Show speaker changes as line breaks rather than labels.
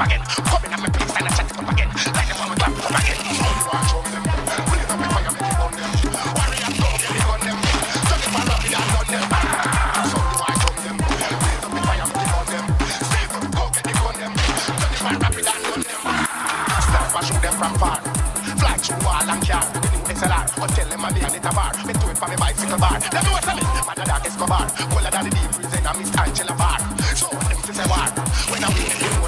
up again. Come in at my place and I chat it up again. Like them when we clap it up again. So you want show them. Pull it up with fire, make it on them. Warriors go, get it on them. Turn it for love, it and on them. So you want show them. Pull it up with fire, make it on them. Stay up, go, get it on them. Turn it for rapid and on them. Start and shoot them from far. Fly through wall and car. With the new XLR. Or tell them I'm behind it a bar. Me do it for me bicycle bar. Them know what's a me. Mother dog Escobar. Colder than the deep freeze in a Miss Angela bar. So them to say war. When I win